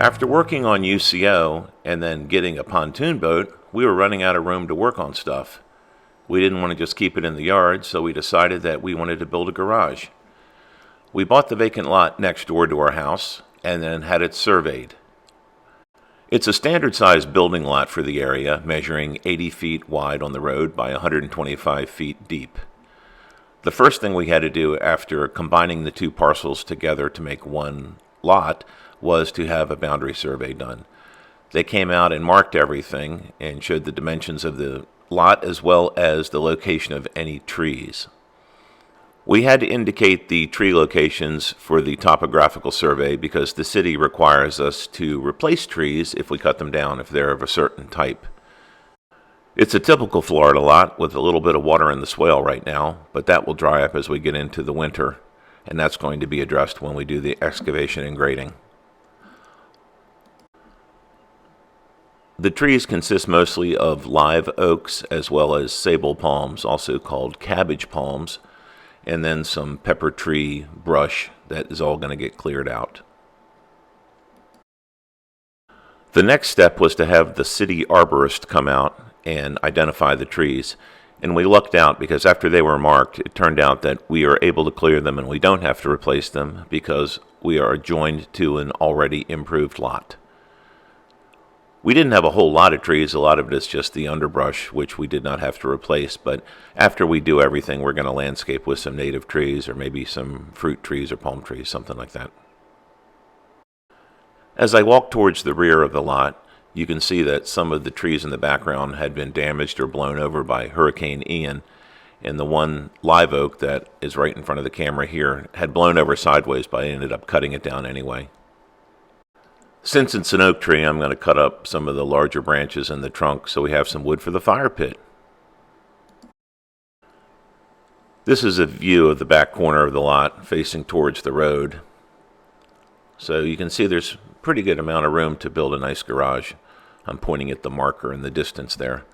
After working on UCO and then getting a pontoon boat, we were running out of room to work on stuff. We didn't want to just keep it in the yard, so we decided that we wanted to build a garage. We bought the vacant lot next door to our house and then had it surveyed. It's a standard-sized building lot for the area, measuring 80 feet wide on the road by 125 feet deep. The first thing we had to do after combining the two parcels together to make one lot was to have a boundary survey done. They came out and marked everything and showed the dimensions of the lot as well as the location of any trees. We had to indicate the tree locations for the topographical survey because the city requires us to replace trees if we cut them down if they're of a certain type. It's a typical Florida lot with a little bit of water in the swale right now, but that will dry up as we get into the winter, and that's going to be addressed when we do the excavation and grading. The trees consist mostly of live oaks as well as sable palms, also called cabbage palms, and then some pepper tree brush that is all going to get cleared out. The next step was to have the city arborist come out and identify the trees. And we lucked out because after they were marked, it turned out that we are able to clear them and we don't have to replace them because we are joined to an already improved lot. We didn't have a whole lot of trees. A lot of it is just the underbrush, which we did not have to replace. But after we do everything, we're going to landscape with some native trees or maybe some fruit trees or palm trees, something like that. As I walk towards the rear of the lot, you can see that some of the trees in the background had been damaged or blown over by Hurricane Ian. And the one live oak that is right in front of the camera here had blown over sideways, but I ended up cutting it down anyway. Since it's an oak tree, I'm going to cut up some of the larger branches in the trunk so we have some wood for the fire pit. This is a view of the back corner of the lot facing towards the road. So you can see there's a pretty good amount of room to build a nice garage. I'm pointing at the marker in the distance there.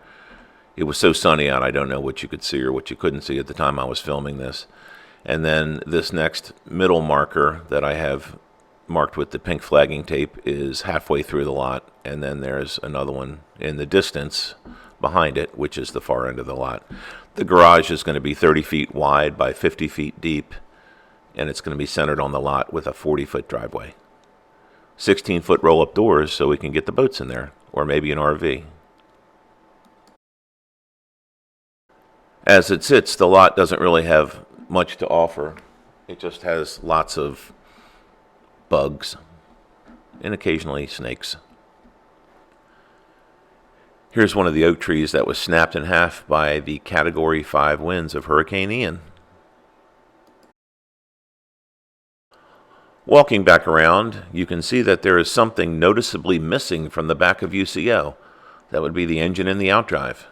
It was so sunny out, I don't know what you could see or what you couldn't see at the time I was filming this. And then this next middle marker that I have marked with the pink flagging tape is halfway through the lot, and then there's another one in the distance behind it, which is the far end of the lot. The garage is going to be 30 feet wide by 50 feet deep, and it's going to be centered on the lot with a 40-foot driveway. 16-foot roll-up doors so we can get the boats in there, or maybe an RV. As it sits, the lot doesn't really have much to offer. It just has lots of bugs, and occasionally snakes. Here's one of the oak trees that was snapped in half by the Category 5 winds of Hurricane Ian. Walking back around, you can see that there is something noticeably missing from the back of UCO. That would be the engine and the outdrive.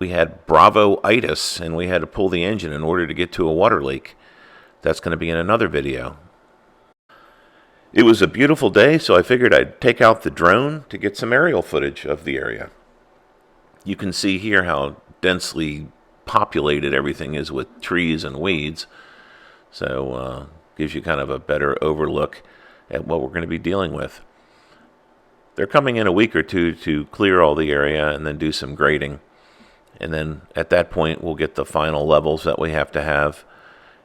We had Bravo-itis, and we had to pull the engine in order to get to a water leak. That's going to be in another video. It was a beautiful day, so I figured I'd take out the drone to get some aerial footage of the area. You can see here how densely populated everything is with trees and weeds. So gives you kind of a better overlook at what we're going to be dealing with. They're coming in a week or two to clear all the area and then do some grading. And then at that point, we'll get the final levels that we have to have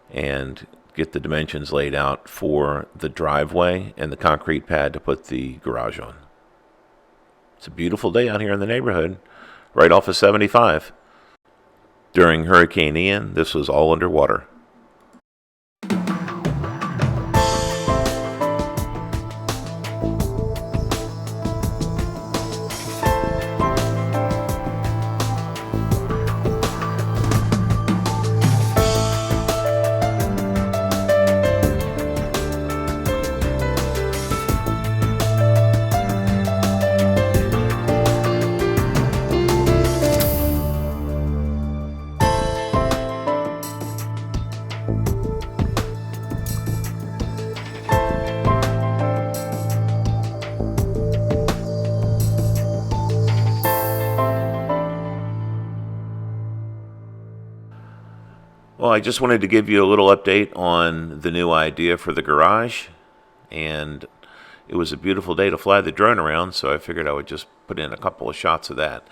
and get the dimensions laid out for the driveway and the concrete pad to put the garage on. It's a beautiful day out here in the neighborhood, right off of 75. During Hurricane Ian, this was all underwater. Well, I just wanted to give you a little update on the new idea for the garage, and it was a beautiful day to fly the drone around, so I figured I would just put in a couple of shots of that.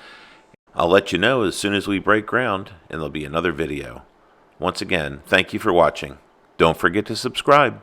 I'll let you know as soon as we break ground, and there'll be another video. Once again, thank you for watching. Don't forget to subscribe.